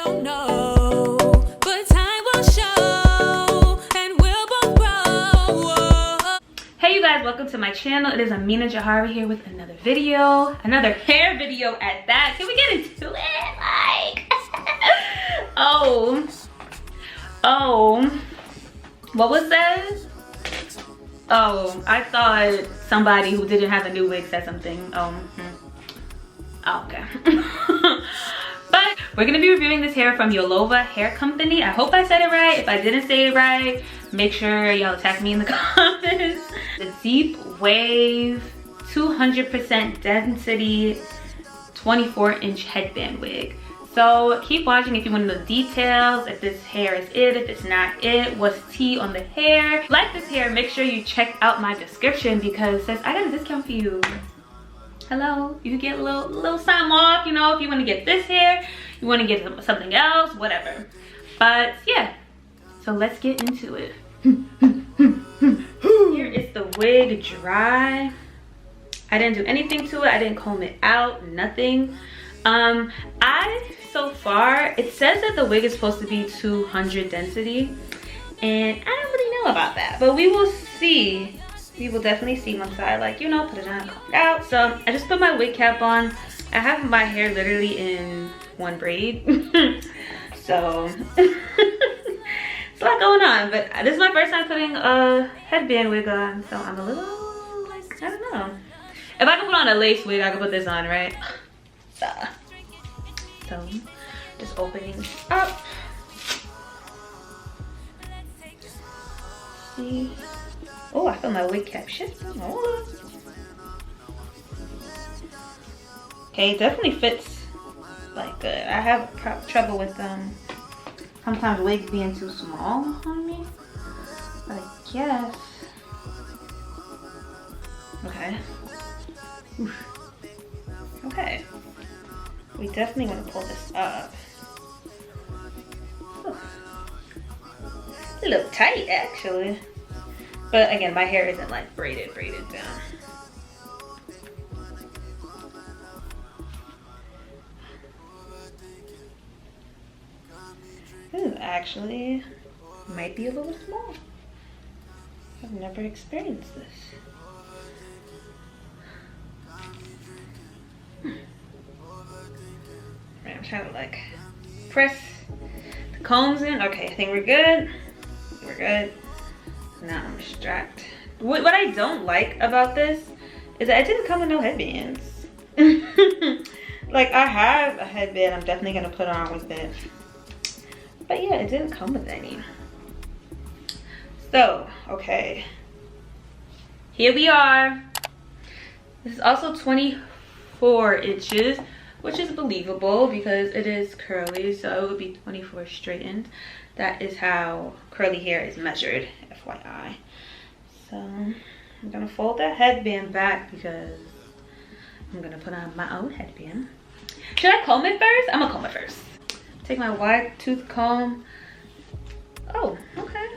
don't know, but time will show, and we'll both grow. Hey you guys, welcome to my channel. It is Amina Jahari here with another video, another hair video at that. Can we get into it? Like, oh, what was that? Oh, I thought somebody who didn't have a new wig said something. Oh, okay. But we're gonna be reviewing this hair from Yolova Hair Company. I hope I said it right. If I didn't say it right, make sure y'all tag me in the comments. The Deep Wave 200% density 24-inch headband wig. So keep watching if you want to know details, if this hair is it, if it's not it, what's tea on the hair. Like this hair, make sure you check out my description because it says I got a discount for you. Hello, you can get a little something off, you know, if you want to get this hair, you want to get something else, whatever. But yeah, so let's get into it. Here is the wig dry. I didn't do anything to it. I didn't comb it out, nothing. So far, it says that the wig is supposed to be 200 density, and I don't really know about that, but we will see. We will definitely see once I, like, you know, put it on, comb it out. So I just put my wig cap on. I have my hair literally in one braid. So it's a lot going on, but this is my first time putting a headband wig on, so I'm a little, like, I don't know. If I could put on a lace wig, I could put this on, right? So just opening this up. See? Oh, I feel my wig cap shifting. Oh. Okay, it definitely fits like good. I have trouble with sometimes wigs being too small on me. But I guess. Okay. Oof. Okay. We definitely want to pull this up. A little tight actually. But again, my hair isn't like braided down. Ooh, actually might be a little small. I've never experienced this. I'm trying to like press the combs in. Okay, I think we're good. We're good. Now I'm strapped. What I don't like about this is that it didn't come with no headbands. Like, I have a headband I'm definitely gonna put on with it. But yeah, it didn't come with any. So, okay. Here we are. This is also 24 inches. Which is believable because it is curly, so it would be 24 straightened. That is how curly hair is measured, FYI. So I'm gonna fold that headband back because I'm gonna put on my own headband. Should I comb it first? I'm gonna comb it first. Take my wide tooth comb. Oh, okay.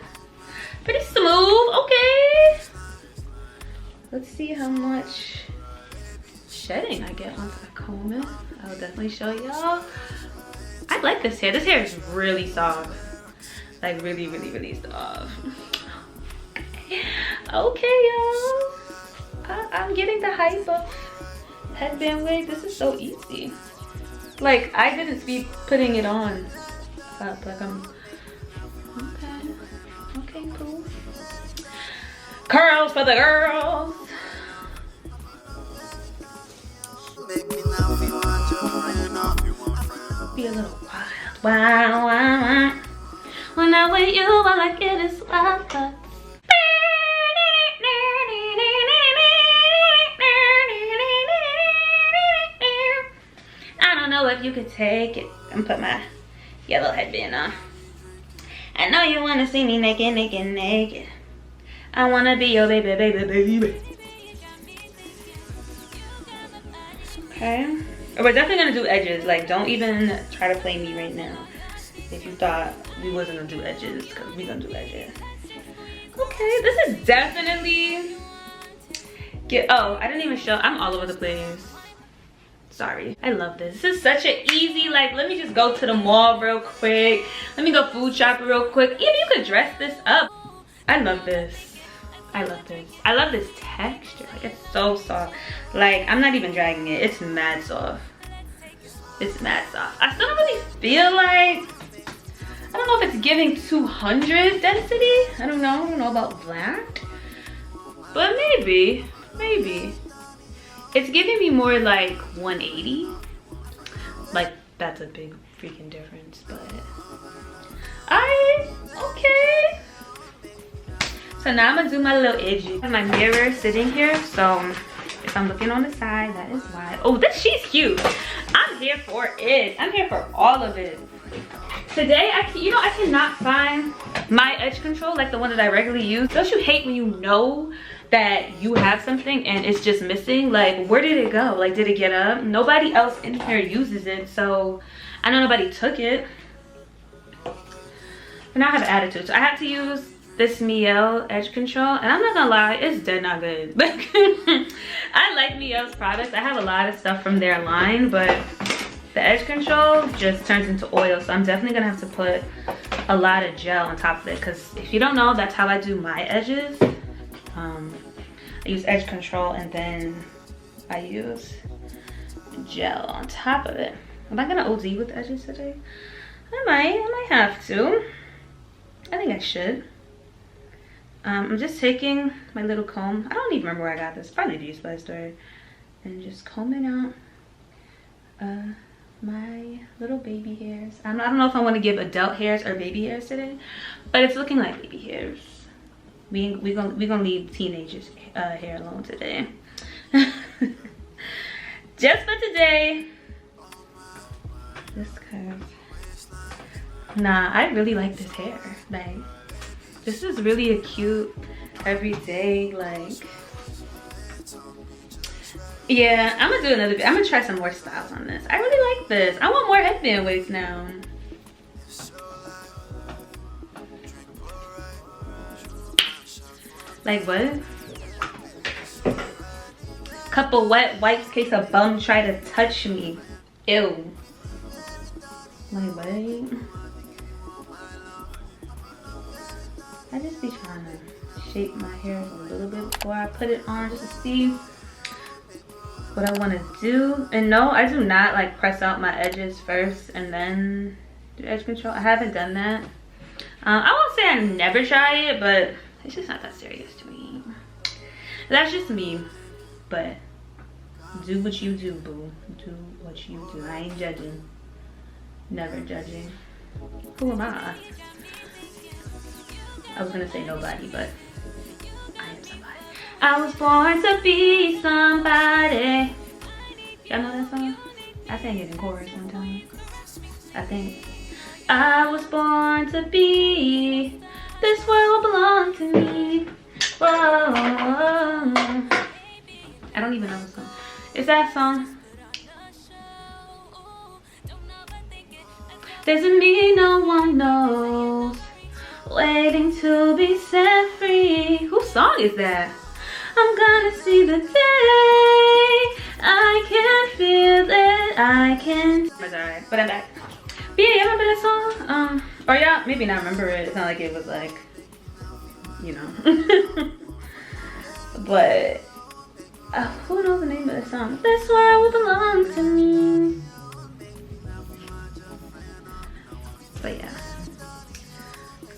Pretty smooth, okay. Let's see how much shedding I get once I comb it. I'll definitely show y'all. I like this hair. This hair is really soft. Like really, really, really soft. Okay, y'all. I'm getting the hype of headband wig. This is so easy. Like, I didn't speed putting it on up. Like, I'm okay, cool. Curls for the girls. Be a little wild. When I'm with you, all I get is wild thoughts. I don't know if you could take it. I'm put my yellow headband on. I know you wanna see me naked, naked, naked. I wanna be your baby, baby, baby. Okay. We're definitely gonna do edges. Like, don't even try to play me right now if you thought we wasn't gonna do edges, because we gonna do edges. Okay, this is definitely oh, I didn't even show. I'm all over the place. Sorry. I love this. This is such an easy, like, let me just go to the mall real quick. Let me go food shopping real quick. Even you could dress this up. I love this. I love this. I love this texture. Like, it's so soft. Like, I'm not even dragging it. It's mad soft. It's mad soft. I still don't really feel like, I don't know if it's giving 200 density. I don't know about that. But maybe. It's giving me more like 180. Like, that's a big freaking difference, but okay. So now I'm gonna do my little edges. I have my mirror sitting here, so if I'm looking on the side, that is why. Oh, she's cute. I'm here for it. I'm here for all of it. Today, I cannot find my edge control, like the one that I regularly use. Don't you hate when you know that you have something and it's just missing? Like, where did it go? Like, did it get up? Nobody else in here uses it, so I know nobody took it. But now I have an attitude, so I have to use this Miele edge control, and I'm not gonna lie, it's dead not good. I like Miele's products. I have a lot of stuff from their line, but the edge control just turns into oil, so I'm definitely gonna have to put a lot of gel on top of it, because if you don't know, that's how I do my edges. I use edge control and then I use gel on top of it. Am I gonna OD with the edges today? I might have to. I think I should. I'm just taking my little comb. I don't even remember where I got this. Probably Beauty Supply store. And just combing out my little baby hairs. I don't know if I want to give adult hairs or baby hairs today, but it's looking like baby hairs. We gonna leave teenagers hair alone today. Just for today. This curve. Nah, I really like this hair. Like, this is really a cute everyday, like, yeah, I'm gonna do another bit. I'm gonna try some more styles on this. I really like this. I want more headband wigs now. Like, what? Couple wet wipes case a bum try to touch me. Ew. Like, what? I just be trying to shape my hair a little bit before I put it on, just to see what I want to do. And no, I do not like press out my edges first and then do edge control. I haven't done that. I won't say I never try it, but it's just not that serious to me. That's just me. But do what you do, boo. Do what you do. I ain't judging. Never judging. Who am I? I was gonna say nobody, but I am somebody. I was born to be somebody. Y'all know that song? I sang it in chorus one time, I think. I was born to be, this world belongs to me. Whoa. I don't even know the song. Is that song? Doesn't mean no one knows. Waiting to be set free. Whose song is that? I'm gonna see the day. I can feel it. I can. It's alright, but I'm back. But yeah, you remember that song? Or yeah, maybe not remember it. It's not like it was like, you know. But who knows the name of the song? This world belongs to me. But yeah.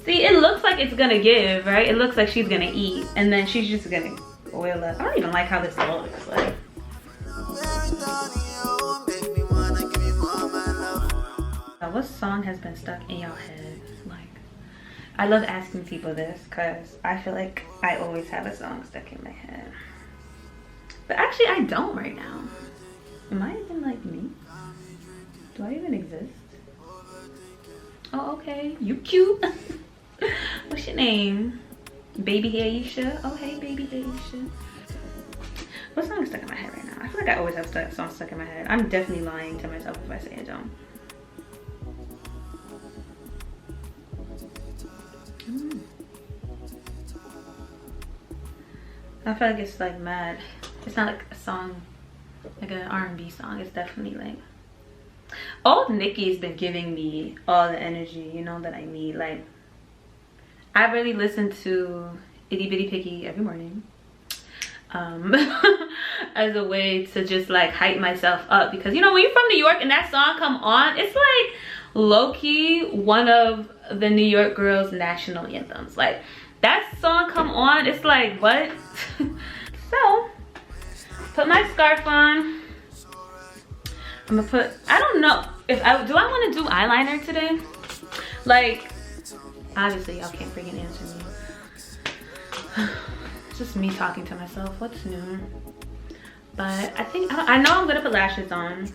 See, it looks like it's gonna give, right? It looks like she's gonna eat, and then she's just gonna oil up. I don't even like how this looks like. What song has been stuck in y'all head? Like, I love asking people this because I feel like I always have a song stuck in my head. But actually, I don't right now. Am I even like me? Do I even exist? Oh, okay. You cute. What's your name? Baby Aisha? Oh, hey, Baby Aisha. What song is stuck in my head right now? I feel like I always have songs stuck in my head. I'm definitely lying to myself if I say I don't. I feel like it's like mad. It's not like a song like an R&B song. It's definitely like, old Nicki's been giving me all the energy, you know, that I need. Like, I really listen to Itty Bitty Picky every morning as a way to just like hype myself up, because you know, when you're from New York and that song come on, it's like low-key one of the New York girls' national anthems. Like, that song come on, it's like, what? So put my scarf on. I'm gonna put, I don't know if I want to do eyeliner today. Like, obviously y'all can't freaking answer me. It's just me talking to myself. What's new? But I think I know I'm gonna put lashes on,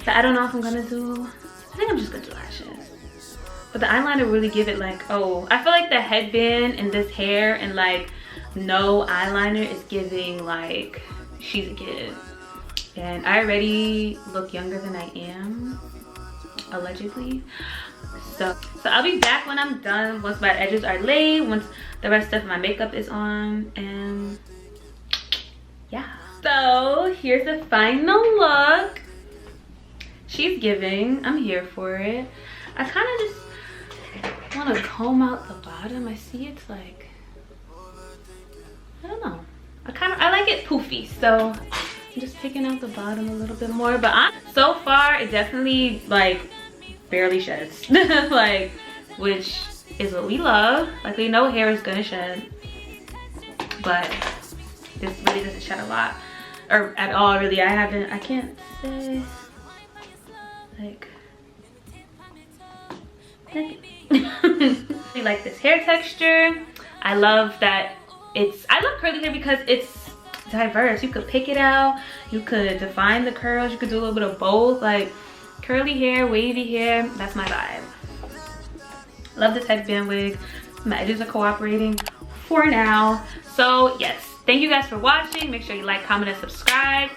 but I don't know if I'm gonna do, I think I'm just gonna do lashes. But the eyeliner really give it like, oh, I feel like the headband and this hair and like no eyeliner is giving like she's a kid. And I already look younger than I am, allegedly. So I'll be back when I'm done, once my edges are laid, once the rest of my makeup is on, and yeah. So here's the final look. She's giving, I'm here for it. I kind of just want to comb out the bottom. I see it's like, I don't know. I like it poofy, so I'm just picking out the bottom a little bit more. But so far, it definitely like barely sheds. Like, which is what we love. Like, we know hair is gonna shed, but this really doesn't shed a lot, or at all really. I can't say like I like this hair texture. I love that I love curly hair because it's diverse. You could pick it out, you could define the curls, you could do a little bit of both. Like, curly hair, wavy hair, that's my vibe. Love this headband wig. My edges are cooperating for now. So yes, thank you guys for watching. Make sure you like, comment, and subscribe.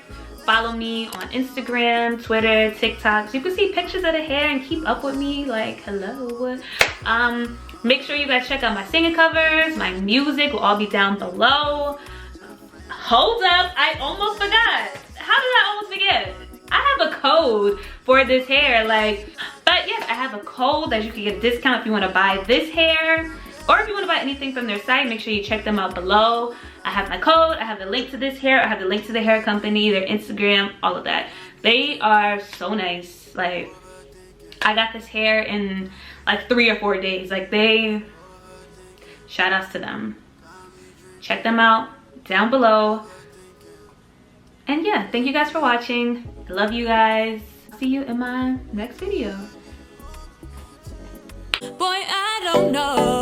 Follow me on Instagram, Twitter, TikTok, so you can see pictures of the hair and keep up with me. Like, hello. Make sure you guys check out my singing covers. My music will all be down below. Hold up, I almost forgot. How did I almost forget? I have a code for this hair, like, but yes, I have a code that you can get a discount if you want to buy this hair, or if you want to buy anything from their site. Make sure you check them out below. I have my code, I have the link to this hair, I have the link to the hair company, their Instagram, all of that. They are so nice. Like, I got this hair in like 3 or 4 days. Like, shout outs to them. Check them out down below. And yeah, thank you guys for watching. I love you guys. See you in my next video. Boy, I don't know.